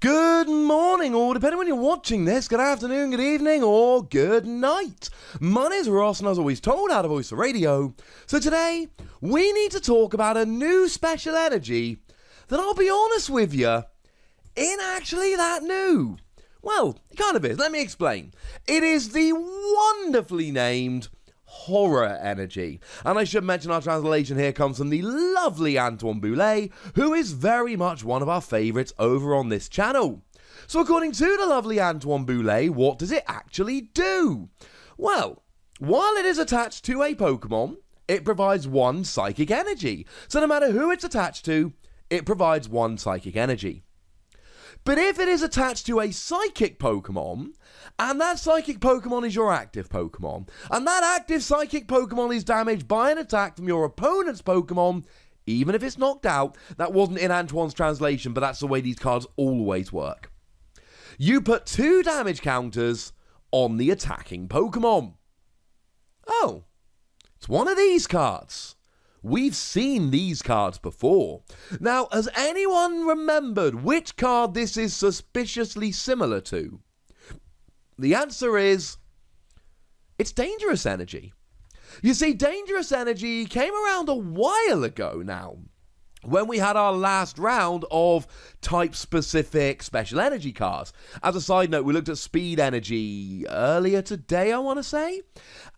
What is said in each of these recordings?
Good morning, or depending when you're watching this, good afternoon, good evening, or good night. My name's Ross, and as always told, out of Voice of Radio. So today, we need to talk about a new special energy that, I'll be honest with you, ain't actually that new. Well, it kind of is. Let me explain. It is the wonderfully named horror energy. And I should mention our translation here comes from the lovely Antoine Boulet, who is very much one of our favourites over on this channel. So according to the lovely Antoine Boulet, what does it actually do? Well, while it is attached to a Pokemon, it provides one psychic energy. So no matter who it's attached to, it provides one psychic energy. But if it is attached to a psychic Pokemon, and that psychic Pokemon is your active Pokemon, and that active psychic Pokemon is damaged by an attack from your opponent's Pokemon, even if it's knocked out, that wasn't in Antoine's translation, but that's the way these cards always work. You put 2 damage counters on the attacking Pokemon. Oh, it's one of these cards. We've seen these cards before. Now, has anyone remembered which card this is suspiciously similar to? The answer is, it's Dangerous Energy. You see, Dangerous Energy came around a while ago now, when we had our last round of type-specific special energy cards. As a side note, we looked at Speed Energy earlier today, I want to say.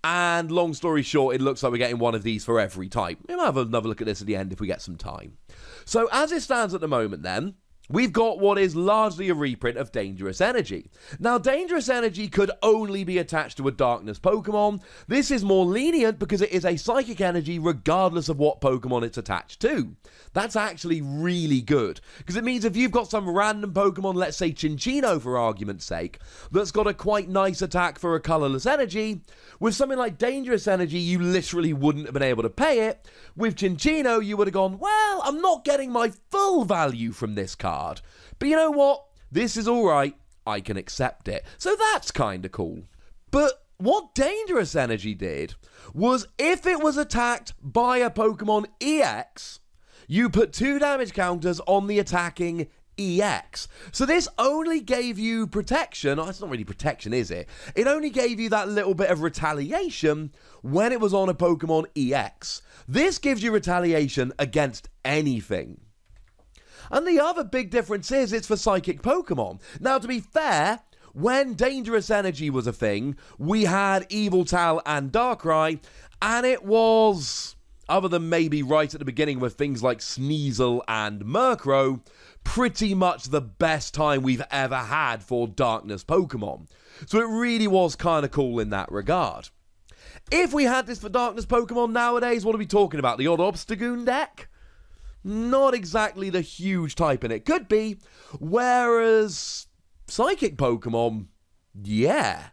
And long story short, it looks like we're getting one of these for every type. We might have another look at this at the end if we get some time. So as it stands at the moment then, we've got what is largely a reprint of Dangerous Energy. Now, Dangerous Energy could only be attached to a Darkness Pokemon. This is more lenient because it is a Psychic Energy regardless of what Pokemon it's attached to. That's actually really good, because it means if you've got some random Pokemon, let's say Cinccino for argument's sake, that's got a quite nice attack for a colourless energy, with something like Dangerous Energy, you literally wouldn't have been able to pay it. With Cinccino, you would have gone, well, I'm not getting my full value from this card. But you know what? This is alright. I can accept it. So that's kind of cool. But what Dangerous Energy did was if it was attacked by a Pokemon EX, you put 2 damage counters on the attacking EX. So this only gave you protection. Oh, it's not really protection, is it? It only gave you that little bit of retaliation when it was on a Pokemon EX. This gives you retaliation against anything. And the other big difference is it's for Psychic Pokemon. Now, to be fair, when Dangerous Energy was a thing, we had Yveltal and Darkrai, and it was, other than maybe right at the beginning with things like Sneasel and Murkrow, pretty much the best time we've ever had for Darkness Pokemon. So it really was kind of cool in that regard. If we had this for Darkness Pokemon nowadays, what are we talking about? The odd Obstagoon deck? Not exactly the huge type in it. Could be. Whereas Psychic Pokemon, yeah.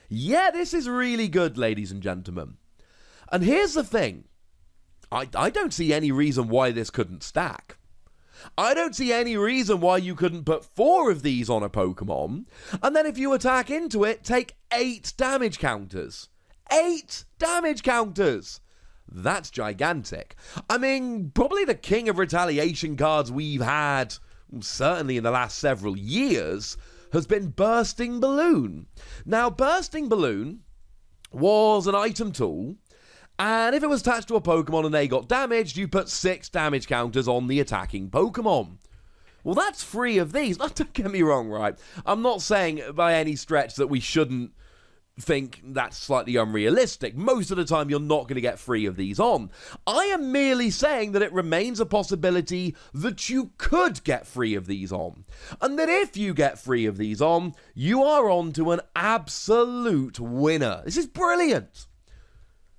Yeah, this is really good, ladies and gentlemen. And here's the thing. I don't see any reason why this couldn't stack. I don't see any reason why you couldn't put 4 of these on a Pokemon, and then if you attack into it, take 8 damage counters. 8 damage counters! That's gigantic. I mean, probably the king of retaliation cards we've had, certainly in the last several years, has been Bursting Balloon. Now, Bursting Balloon was an item tool, and if it was attached to a Pokemon and they got damaged, you put 6 damage counters on the attacking Pokemon. Well, that's free of these. Now, don't get me wrong, right? I'm not saying by any stretch that we shouldn't think that's slightly unrealistic. Most of the time, you're not going to get free of these on. I am merely saying that it remains a possibility that you could get free of these on. And that if you get free of these on, you are on to an absolute winner. This is brilliant.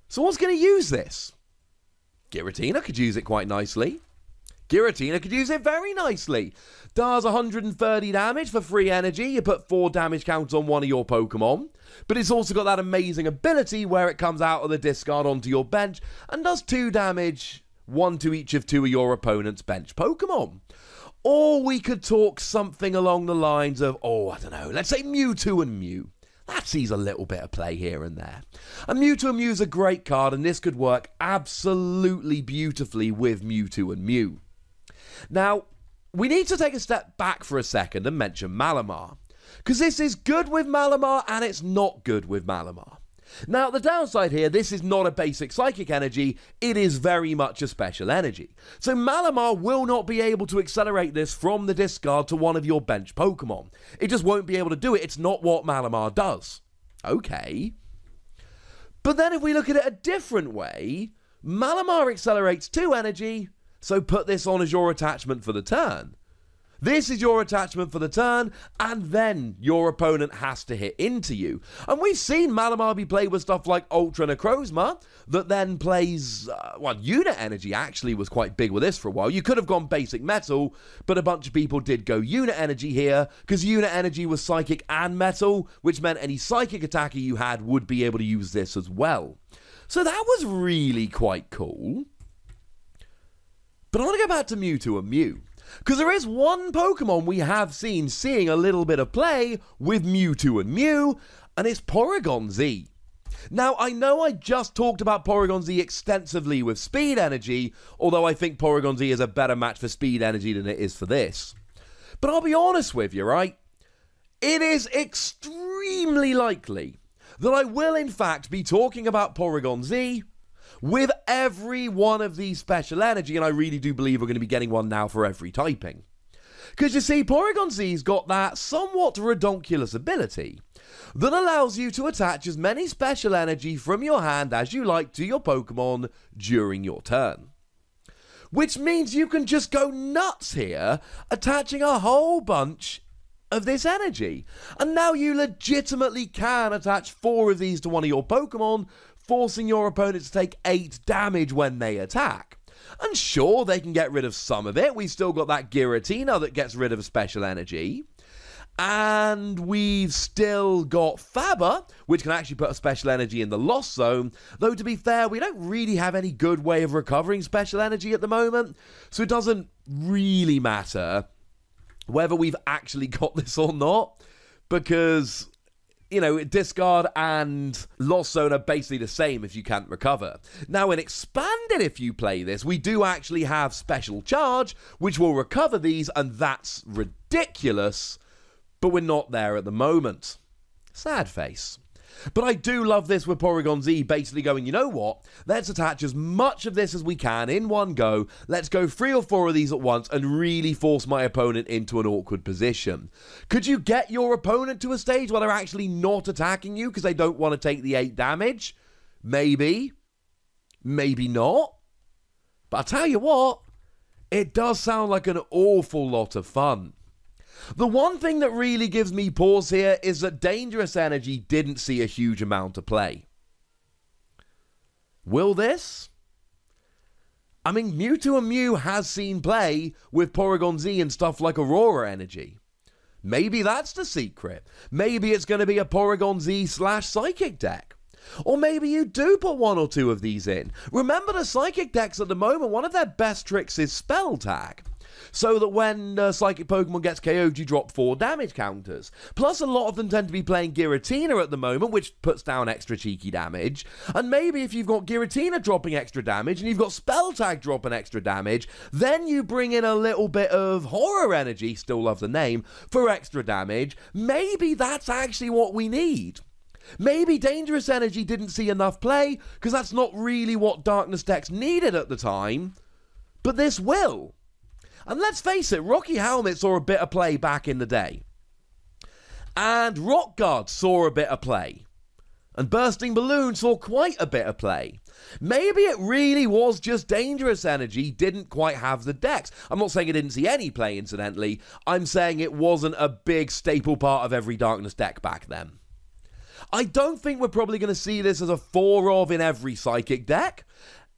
So what's going to use this? Giratina could use it quite nicely. Giratina could use it very nicely. Does 130 damage for free energy. You put 4 damage counts on one of your Pokemon. But it's also got that amazing ability where it comes out of the discard onto your bench and does 2 damage, 1 to each of 2 of your opponent's bench Pokemon. Or we could talk something along the lines of, I don't know, let's say Mewtwo and Mew. That sees a little bit of play here and there. And Mewtwo and Mew's a great card, and this could work absolutely beautifully with Mewtwo and Mew. Now, we need to take a step back for a second and mention Malamar. Because this is good with Malamar and it's not good with Malamar. Now, the downside here, this is not a basic psychic energy, it is very much a special energy. So Malamar will not be able to accelerate this from the discard to one of your bench Pokemon. It just won't be able to do it, it's not what Malamar does. Okay. But then if we look at it a different way, Malamar accelerates 2 energy, so put this on as your attachment for the turn. This is your attachment for the turn, and then your opponent has to hit into you. And we've seen Malamar be played with stuff like Ultra Necrozma, that then plays, Unit Energy actually was quite big with this for a while. You could have gone Basic Metal, but a bunch of people did go Unit Energy here, because Unit Energy was Psychic and Metal, which meant any Psychic attacker you had would be able to use this as well. So that was really quite cool. But I want to go back to Mewtwo and Mew. Because there is one Pokemon we have seen seeing a little bit of play with Mewtwo and Mew, and it's Porygon Z. Now, I know I just talked about Porygon Z extensively with Speed Energy, although I think Porygon Z is a better match for Speed Energy than it is for this. But I'll be honest with you, right? It is extremely likely that I will in fact be talking about Porygon Z with every one of these special energy, and I really do believe we're going to be getting one now for every typing. Because you see, Porygon Z's got that somewhat redonkulous ability that allows you to attach as many special energy from your hand as you like to your Pokemon during your turn. Which means you can just go nuts here, attaching a whole bunch of this energy. And now you legitimately can attach 4 of these to one of your Pokemon, forcing your opponent to take 8 damage when they attack. And sure, they can get rid of some of it. We've still got that Giratina that gets rid of special energy. And we've still got Faber, which can actually put a special energy in the Lost Zone. Though, to be fair, we don't really have any good way of recovering special energy at the moment. So it doesn't really matter whether we've actually got this or not. Because, you know, discard and Lost Zone are basically the same if you can't recover. Now, in Expanded, if you play this, we do actually have Special Charge, which will recover these, and that's ridiculous, but we're not there at the moment. Sad face. But I do love this with Porygon Z basically going, you know what, let's attach as much of this as we can in one go, let's go 3 or 4 of these at once and really force my opponent into an awkward position. Could you get your opponent to a stage where they're actually not attacking you because they don't want to take the 8 damage? Maybe. Maybe not. But I'll tell you what, it does sound like an awful lot of fun. The one thing that really gives me pause here is that Dangerous Energy didn't see a huge amount of play. Will this? I mean, Mewtwo and Mew has seen play with Porygon Z and stuff like Aurora Energy. Maybe that's the secret. Maybe it's going to be a Porygon Z / Psychic deck. Or maybe you do put 1 or 2 of these in. Remember, the Psychic decks at the moment, one of their best tricks is Spell Tag. So that when Psychic Pokemon gets KO'd, you drop 4 damage counters. Plus, a lot of them tend to be playing Giratina at the moment, which puts down extra cheeky damage. And maybe if you've got Giratina dropping extra damage, and you've got Spell Tag dropping extra damage, then you bring in a little bit of Horror Energy, still love the name, for extra damage. Maybe that's actually what we need. Maybe Dangerous Energy didn't see enough play, because that's not really what Darkness decks needed at the time. But this will. And let's face it, Rocky Helmet saw a bit of play back in the day. And Rock Guard saw a bit of play. And Bursting Balloon saw quite a bit of play. Maybe it really was just Dangerous Energy didn't quite have the decks. I'm not saying it didn't see any play, incidentally. I'm saying it wasn't a big staple part of every Darkness deck back then. I don't think we're probably going to see this as a 4-of in every Psychic deck.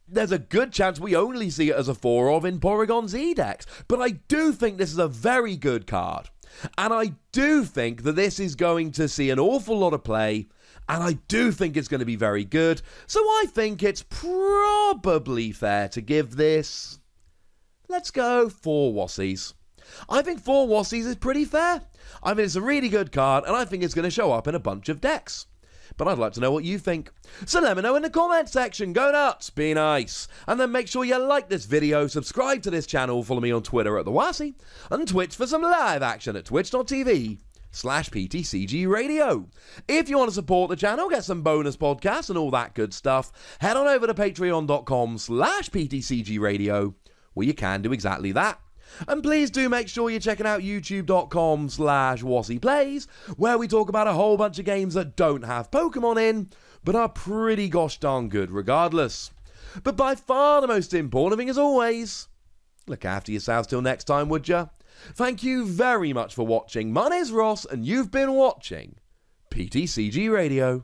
There's a good chance we only see it as a 4-of in Porygon Z decks. But I do think this is a very good card. And I do think that this is going to see an awful lot of play. And I do think it's going to be very good. So I think it's probably fair to give this, let's go 4 Wassies. I think 4 Wassies is pretty fair. I think it's a really good card, and I think it's going to show up in a bunch of decks. but I'd like to know what you think. So let me know in the comment section. Go nuts, be nice, and then make sure you like this video, subscribe to this channel, follow me on Twitter at TheWassy, and Twitch for some live action at twitch.tv/PTCG Radio. If you want to support the channel, get some bonus podcasts and all that good stuff, head on over to patreon.com/PTCG Radio, where you can do exactly that. And please do make sure you're checking out youtube.com/WassyPlays, where we talk about a whole bunch of games that don't have Pokemon in, but are pretty gosh darn good regardless. But by far the most important thing as always, look after yourselves till next time, would ya? Thank you very much for watching. My name's Ross, and you've been watching PTCG Radio.